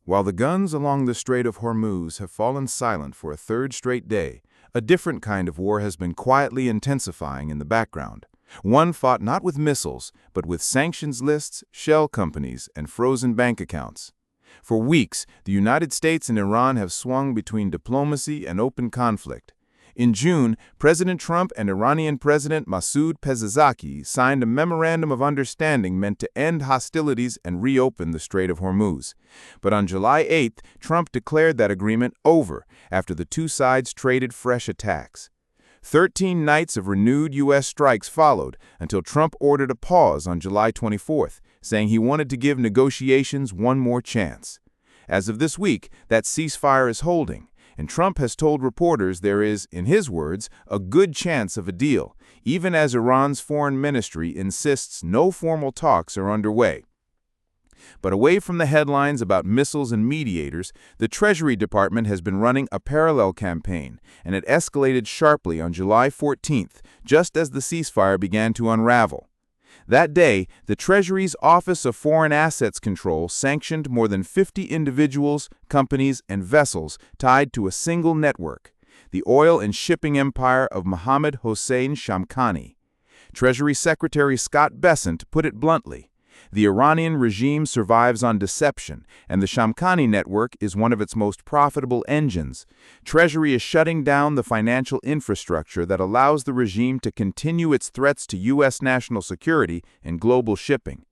While the guns along the Strait of Hormuz have fallen silent for a third straight day, a different kind of war has been quietly intensifying in the background. One fought not with missiles, but with sanctions lists, shell companies, and frozen bank accounts. For weeks, the United States and Iran have swung between diplomacy and open conflict. In June, President Trump and Iranian President Masoud Pezeshkian signed a memorandum of understanding meant to end hostilities and reopen the Strait of Hormuz. But on July 8th, Trump declared that agreement over after the two sides traded fresh attacks. 13 nights of renewed U.S. strikes followed until Trump ordered a pause on July 24th, saying he wanted to give negotiations one more chance. As of this week, that ceasefire is holding, and Trump has told reporters there is, in his words, a good chance of a deal, even as Iran's foreign ministry insists no formal talks are underway. But away from the headlines about missiles and mediators, the Treasury Department has been running a parallel campaign, and it escalated sharply on July 14th, just as the ceasefire began to unravel. That day, the Treasury's Office of Foreign Assets Control sanctioned more than 50 individuals, companies, and vessels tied to a single network, the oil and shipping empire of Mohammad Hossein Shamkhani. Treasury Secretary Scott Bessent put it bluntly: the Iranian regime survives on deception, and the Shamkhani network is one of its most profitable engines. Treasury is shutting down the financial infrastructure that allows the regime to continue its threats to U.S. national security and global shipping.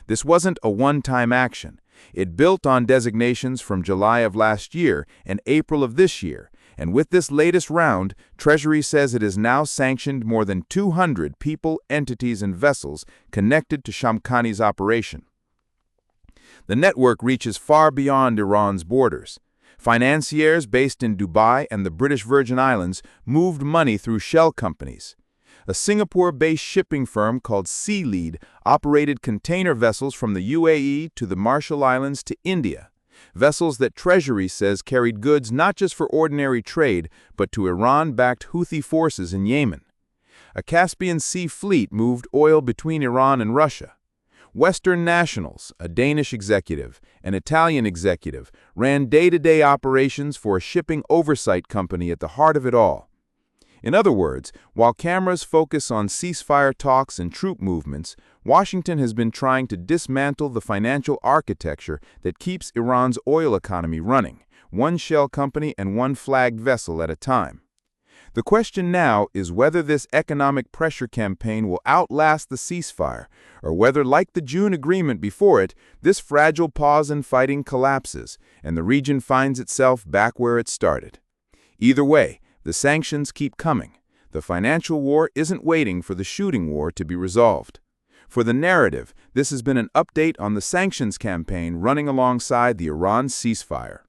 This wasn't a one-time action. It built on designations from July of last year and April of this year, and with this latest round, Treasury says it has now sanctioned more than 200 people, entities, and vessels connected to Shamkhani's operation. The network reaches far beyond Iran's borders. Financiers based in Dubai and the British Virgin Islands moved money through shell companies. A Singapore-based shipping firm called Sealead operated container vessels from the UAE to the Marshall Islands to India. Vessels that Treasury says carried goods not just for ordinary trade, but to Iran-backed Houthi forces in Yemen. A Caspian Sea fleet moved oil between Iran and Russia. Western nationals, a Danish executive, an Italian executive, ran day-to-day operations for a shipping oversight company at the heart of it all. In other words, while cameras focus on ceasefire talks and troop movements, Washington has been trying to dismantle the financial architecture that keeps Iran's oil economy running, one shell company and one flagged vessel at a time. The question now is whether this economic pressure campaign will outlast the ceasefire, or whether, like the June agreement before it, this fragile pause in fighting collapses, and the region finds itself back where it started. Either way, the sanctions keep coming. The financial war isn't waiting for the shooting war to be resolved. For the narrative, this has been an update on the sanctions campaign running alongside the Iran ceasefire.